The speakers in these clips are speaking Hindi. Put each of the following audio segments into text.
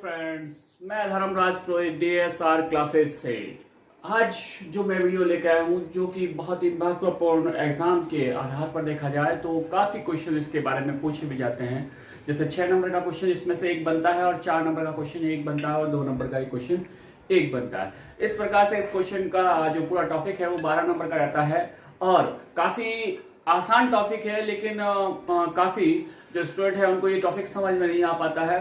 फ्रेंड्स, मैं धर्मराज पुरोहित DSR क्लासेस से आज जो मैं वीडियो लेकर आया हूँ, जो कि बहुत ही महत्वपूर्ण एग्जाम के आधार पर देखा जाए तो काफ़ी क्वेश्चन इसके बारे में पूछे भी जाते हैं। जैसे 6 नंबर का क्वेश्चन इसमें से एक बनता है और 4 नंबर का क्वेश्चन एक बनता है और 2 नंबर का क्वेश्चन एक बनता है। इस प्रकार से इस क्वेश्चन का जो पूरा टॉपिक है वो 12 नंबर का रहता है और काफ़ी आसान टॉपिक है, लेकिन काफ़ी जो स्टूडेंट है उनको ये टॉपिक समझ में नहीं आ पाता है।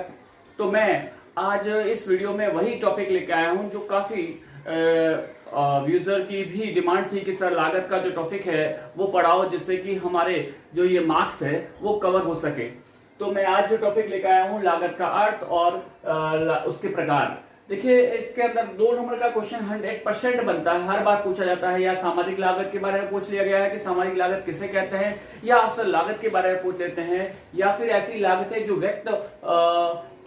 तो मैं आज इस वीडियो में वही टॉपिक लेके आया हूं जो काफ़ी यूज़र की भी डिमांड थी कि सर लागत का जो टॉपिक है वो पढ़ाओ, जिससे कि हमारे जो ये मार्क्स है वो कवर हो सके। तो मैं आज जो टॉपिक लेके आया हूं लागत का अर्थ और उसके प्रकार। देखिए, इसके अंदर 2 नंबर का क्वेश्चन 100% बनता है, हर बार पूछा जाता है। या सामाजिक लागत के बारे में पूछ लिया गया है कि सामाजिक लागत किसे कहते हैं, या अवसर लागत के बारे में पूछ लेते हैं, या फिर ऐसी लागतें जो व्यक्त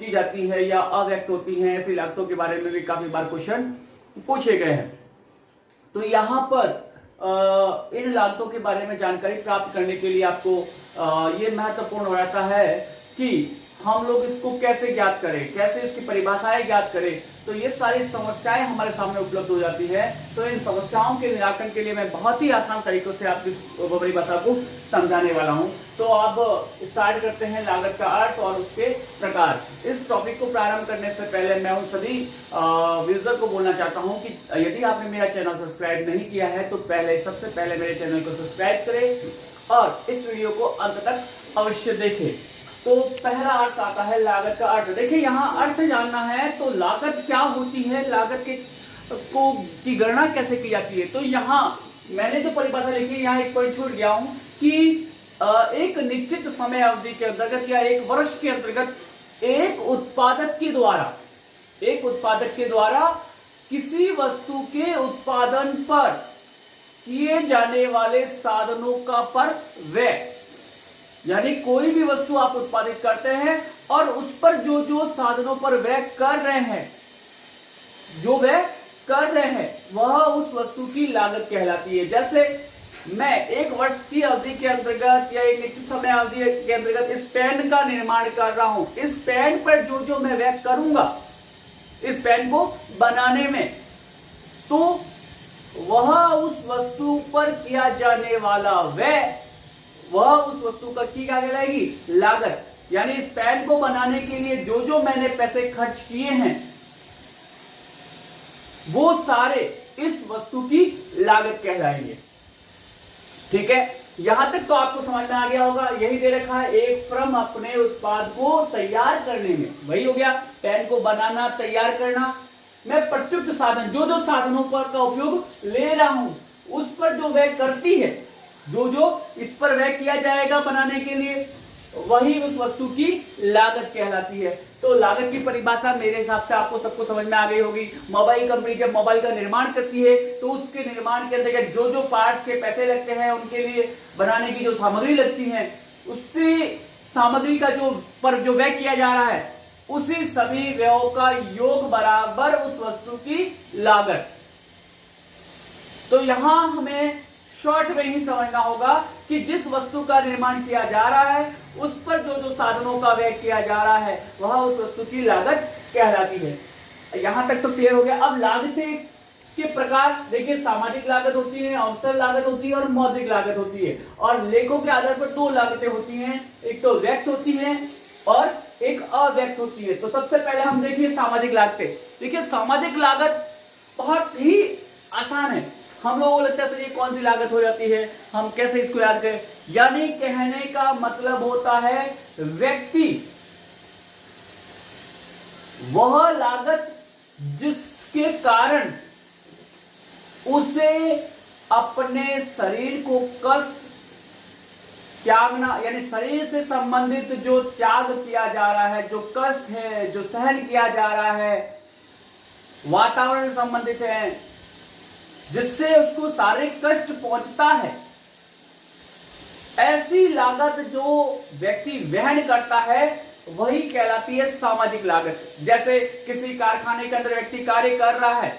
की जाती है या अव्यक्त होती हैं, ऐसी लागतों के बारे में भी काफी बार क्वेश्चन पूछे गए हैं। तो यहाँ पर इन लागतों के बारे में जानकारी प्राप्त करने के लिए आपको ये महत्वपूर्ण हो जाता है कि हम लोग इसको कैसे ज्ञात करें, कैसे इसकी परिभाषाएं ज्ञात करें। तो ये सारी समस्याएं हमारे सामने उपलब्ध हो जाती है। तो इन समस्याओं के निराकरण के लिए मैं बहुत ही आसान तरीकों से आपकी परिभाषा को समझाने वाला हूं। तो अब स्टार्ट करते हैं लागत का अर्थ और उसके प्रकार। इस टॉपिक को प्रारंभ करने से पहले मैं उन सभी यूजर को बोलना चाहता हूं कि यदि आपने मेरा चैनल सब्सक्राइब नहीं किया है तो सबसे पहले मेरे चैनल को सब्सक्राइब करें और इस वीडियो को अंत तक अवश्य देखें। तो पहला अर्थ आता है लागत का अर्थ। देखिए, यहाँ अर्थ जानना है तो लागत क्या होती है, लागत की गणना कैसे की जाती है। तो यहाँ मैंने जो परिभाषा लिखी है, यहाँ एक पॉइंट छोड़ गया हूं कि एक निश्चित समय अवधि के अंतर्गत या एक वर्ष के अंतर्गत एक उत्पादक के द्वारा किसी वस्तु के उत्पादन पर किए जाने वाले साधनों का पर व्यय, यानी कोई भी वस्तु आप उत्पादित करते हैं और उस पर जो जो साधनों पर व्यय कर रहे हैं वह उस वस्तु की लागत कहलाती है। जैसे मैं एक वर्ष की अवधि के अंतर्गत या एक निश्चित समय अवधि के अंतर्गत इस पेन का निर्माण कर रहा हूं, इस पेन पर जो जो मैं व्यय करूंगा इस पेन को बनाने में, तो वह उस वस्तु पर किया जाने वाला व्यय, वह उस वस्तु का की क्या कहलाएगी, लागत। यानी इस पेन को बनाने के लिए जो जो मैंने पैसे खर्च किए हैं वो सारे इस वस्तु की लागत कहलाएंगे। ठीक है, यहां तक तो आपको समझ में आ गया होगा। यही दे रखा है, एक फर्म अपने उत्पाद को तैयार करने में, वही हो गया पेन को बनाना, तैयार करना, मैं प्रत्युक्त साधन, जो जो साधनों पर का उपयोग ले रहा हूं उस पर जो व्यय करती है, जो जो इस पर व्यय किया जाएगा बनाने के लिए, वही उस वस्तु की लागत कहलाती है। तो लागत की परिभाषा मेरे हिसाब से आपको सबको समझ में आ गई होगी। मोबाइल कंपनी जब मोबाइल का निर्माण करती है तो उसके निर्माण के अंतर्गत जो जो पार्ट्स के पैसे लगते हैं, उनके लिए बनाने की जो सामग्री लगती है, उससे सामग्री का जो व्यय किया जा रहा है, उसी सभी व्ययों का योग बराबर उस वस्तु की लागत। तो यहां हमें शॉर्ट में ही समझना होगा कि जिस वस्तु का निर्माण किया जा रहा है उस पर जो जो साधनों का व्यय किया जा रहा है वह उस वस्तु की लागत कहलाती है। यहां तक तो क्लियर हो गया। अब लागतें के प्रकार देखिए, सामाजिक लागत होती है, अवसर लागत होती है और मौद्रिक लागत होती है। और लेखों के आधार पर 2 लागतें होती हैं, एक तो व्यक्त होती है और एक अव्यक्त होती है। तो सबसे पहले हम देखिए सामाजिक लागतें। देखिए, सामाजिक लागत बहुत ही आसान है। हम लोगों को लगता है सर ये कौन सी लागत हो जाती है, हम कैसे इसको याद करें। यानी कहने का मतलब होता है व्यक्ति वह लागत जिसके कारण उसे अपने शरीर को कष्ट त्यागना, यानी शरीर से संबंधित जो त्याग किया जा रहा है, जो कष्ट है जो सहन किया जा रहा है, वातावरण से संबंधित है, जिससे उसको शारीरिक कष्ट पहुंचता है, ऐसी लागत जो व्यक्ति वहन करता है वही कहलाती है सामाजिक लागत। जैसे किसी कारखाने के अंदर व्यक्ति कार्य कर रहा है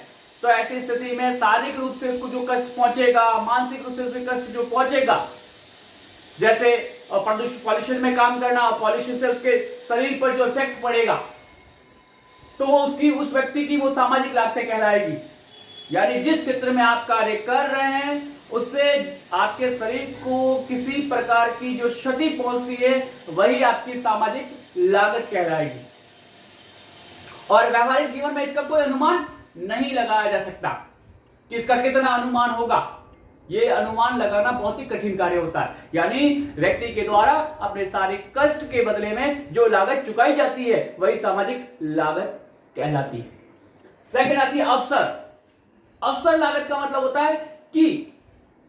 तो ऐसी स्थिति में शारीरिक रूप से उसको जो कष्ट पहुंचेगा, मानसिक रूप से उसको कष्ट जो पहुंचेगा, जैसे पॉल्यूशन में काम करना, पॉल्यूशन से उसके शरीर पर जो इफेक्ट पड़ेगा, तो वो उसकी उस व्यक्ति की वो सामाजिक लागतें कहलाएगी। यानी जिस क्षेत्र में आप कार्य कर रहे हैं उससे आपके शरीर को किसी प्रकार की जो क्षति पहुंचती है वही आपकी सामाजिक लागत कहलाएगी। और व्यवहारिक जीवन में इसका कोई अनुमान नहीं लगाया जा सकता कि इसका कितना अनुमान होगा। ये अनुमान लगाना बहुत ही कठिन कार्य होता है। यानी व्यक्ति के द्वारा अपने सारे कष्ट के बदले में जो लागत चुकाई जाती है वही सामाजिक लागत कहलाती है। सेकंड आती है अवसर। अवसर लागत का मतलब होता है कि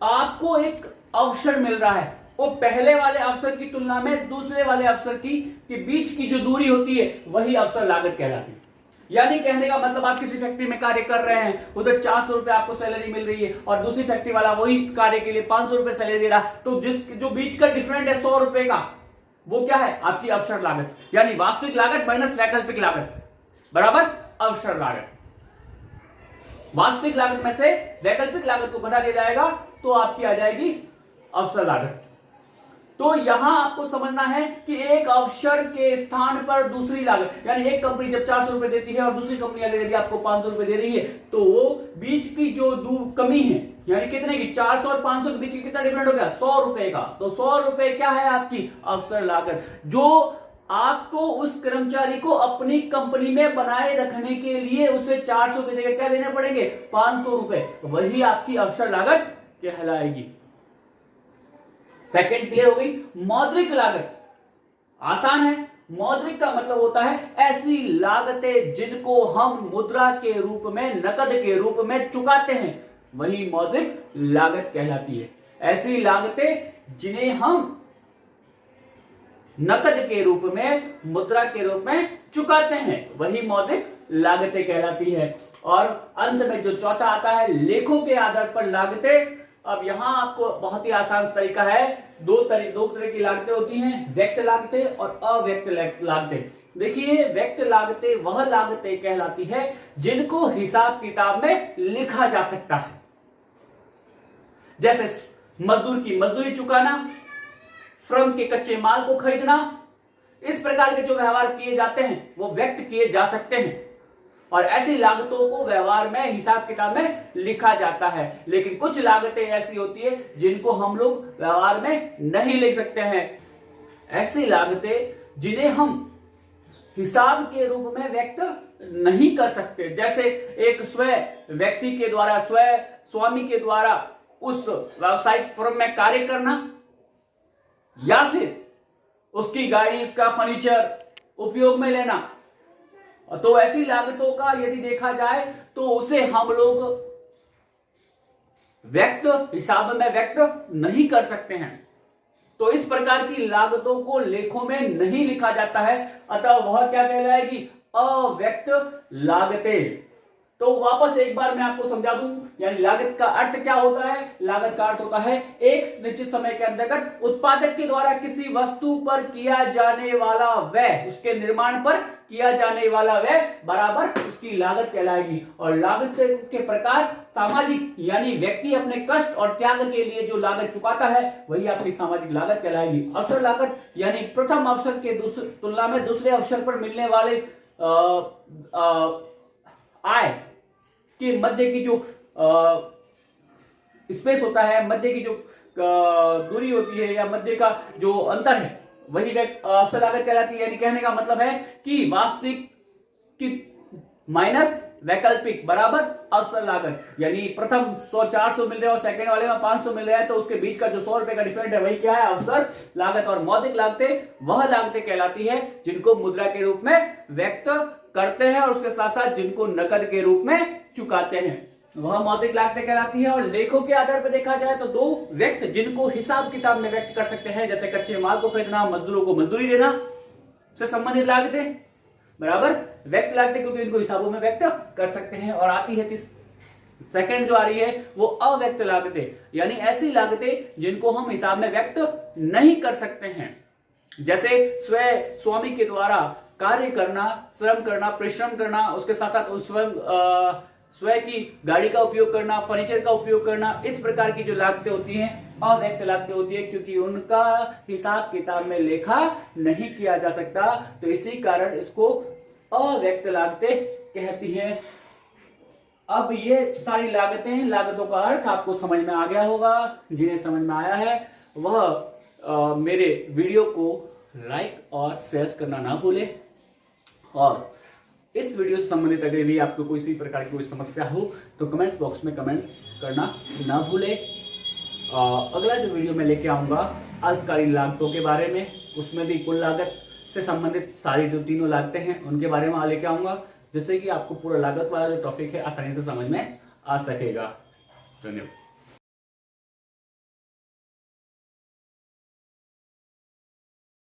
आपको एक अवसर मिल रहा है, वो पहले वाले अवसर की तुलना में दूसरे वाले अवसर के बीच की जो दूरी होती है वही अवसर लागत कहलाती है। यानी कहने का मतलब आप किसी फैक्ट्री में कार्य कर रहे हैं, उधर 400 रुपए आपको सैलरी मिल रही है और दूसरी फैक्ट्री वाला वही कार्य के लिए 500 रुपए सैलरी दे रहा, तो जो बीच का डिफरेंट है 100 रुपए का, वो क्या है? आपकी अवसर लागत। यानी वास्तविक लागत माइनस वैकल्पिक लागत बराबर अवसर लागत। वास्तविक लागत में से वैकल्पिक लागत को घटा दिया जाएगा तो आपकी आ जाएगी अवसर लागत। तो यहां आपको समझना है कि एक अवसर के स्थान पर दूसरी लागत, यानी एक कंपनी जब 400 रुपए देती है और दूसरी कंपनी अगर यदि आपको 500 रुपए दे रही है तो वो बीच की जो कमी है, यानी कितने की, 400 और 500 के बीच की कितना डिफरेंट हो गया? 100 रुपए का। तो 100 रुपए क्या है? आपकी अवसर लागत, जो आपको उस कर्मचारी को अपनी कंपनी में बनाए रखने के लिए उसे 400 की जगह क्या देने पड़ेंगे? 500 रुपए। वही आपकी अवसर लागत कहलाएगी। सेकंड क्लियर हो गई। मौद्रिक लागत आसान है। मौद्रिक का मतलब होता है ऐसी लागतें जिनको हम मुद्रा के रूप में, नकद के रूप में चुकाते हैं, वही मौद्रिक लागत कहलाती है। ऐसी लागतें जिन्हें हम नकद के रूप में, मुद्रा के रूप में चुकाते हैं, वही मौद्रिक लागतें कहलाती है। और अंत में जो चौथा आता है लेखों के आधार पर लागतें। अब यहां आपको बहुत ही आसान तरीका है। दो तरह की लागतें होती हैं, व्यक्त लागतें और अव्यक्त लागतें। देखिए, व्यक्त लागतें वह लागतें कहलाती है जिनको हिसाब किताब में लिखा जा सकता है। जैसे मजदूर की मजदूरी चुकाना, फर्म के कच्चे माल को खरीदना, इस प्रकार के जो व्यवहार किए जाते हैं वो व्यक्त किए जा सकते हैं और ऐसी लागतों को व्यवहार में, हिसाब किताब में लिखा जाता है। लेकिन कुछ लागतें ऐसी होती है जिनको हम लोग व्यवहार में नहीं लिख सकते हैं। ऐसी लागतें जिन्हें हम हिसाब के रूप में व्यक्त नहीं कर सकते, जैसे एक व्यक्ति के द्वारा, स्वामी के द्वारा उस व्यावसायिक फर्म में कार्य करना, या फिर उसकी गाड़ी, उसका फर्नीचर उपयोग में लेना। तो ऐसी लागतों का यदि देखा जाए तो उसे हम लोग हिसाब में व्यक्त नहीं कर सकते हैं। तो इस प्रकार की लागतों को लेखों में नहीं लिखा जाता है, अतः वह क्या कहलाएगी? अव्यक्त लागतें। तो वापस एक बार मैं आपको समझा दूं, यानी लागत का अर्थ क्या होता है? लागत का अर्थ होता है एक निश्चित समय के अंतर्गत उत्पादक के द्वारा किसी वस्तु पर किया जाने वाला व्यय, उसके निर्माण पर किया जाने वाला व्यय बराबर उसकी लागत कहलाएगी। और लागत के प्रकार सामाजिक, यानी व्यक्ति अपने कष्ट और त्याग के लिए जो लागत चुकाता है वही आपकी सामाजिक लागत कहलाएगी। अवसर लागत यानी प्रथम अवसर के तुलना में दूसरे अवसर पर मिलने वाले आय के मध्य की जो स्पेस होता है, मध्य की जो दूरी होती है या मध्य का जो अंतर है, वही अवसर लागत कहलाती है। यानी कहने का मतलब है कि वास्तविक की माइनस वैकल्पिक बराबर अवसर लागत। यानी प्रथम 400 मिल रहे हैं और सेकंड वाले में 500 मिल रहा है, तो उसके बीच का जो 100 रुपए का डिफरेंट है वही क्या है? अवसर लागत। और मौद्रिक लागतें वह लागतें कहलाती है जिनको मुद्रा के रूप में व्यक्त करते हैं और उसके साथ साथ जिनको नकद के रूप में चुकाते हैं, वह मौद्रिक लागतें कहलाती है। और लेखों के आधार पर देखा जाए तो दो व्यक्त जिनको हिसाब किताब में व्यक्त कर सकते हैं, जैसे कच्चे माल को खरीदना, मजदूरों को मजदूरी देना, से संबंधित लागतें बराबर व्यक्त लागतें, क्योंकि इनको हिसाबों में व्यक्त कर सकते हैं। और आती है सेकंड जो आ रही है वो अव्यक्त लागतें, यानी ऐसी लागतें जिनको हम हिसाब में व्यक्त नहीं कर सकते हैं, जैसे स्वामी के द्वारा कार्य करना, श्रम करना, परिश्रम करना, उसके साथ साथ स्वयं की गाड़ी का उपयोग करना, फर्नीचर का उपयोग करना, इस प्रकार की जो लागतें होती हैं अव्यक्त लागतें होती है, क्योंकि उनका हिसाब किताब में लेखा नहीं किया जा सकता। तो इसी कारण इसको अव्यक्त लागतें कहती हैं। अब ये सारी लागतें, लागतों का अर्थ आपको समझ में आ गया होगा। जिन्हें समझ में आया है वह मेरे वीडियो को लाइक और शेयर करना ना भूले, और इस वीडियो से संबंधित अगर भी आपको कोई सी प्रकार की कोई समस्या हो तो कमेंट्स बॉक्स में कमेंट्स करना ना भूले। अगला जो वीडियो मैं लेके आऊँगा अल्पकालीन लागतों के बारे में, उसमें भी कुल लागत से संबंधित सारी जो तीनों लागतें हैं उनके बारे में लेके आऊँगा, जिससे कि आपको पूरा लागत वाला जो टॉपिक है आसानी से समझ में आ सकेगा। धन्यवाद।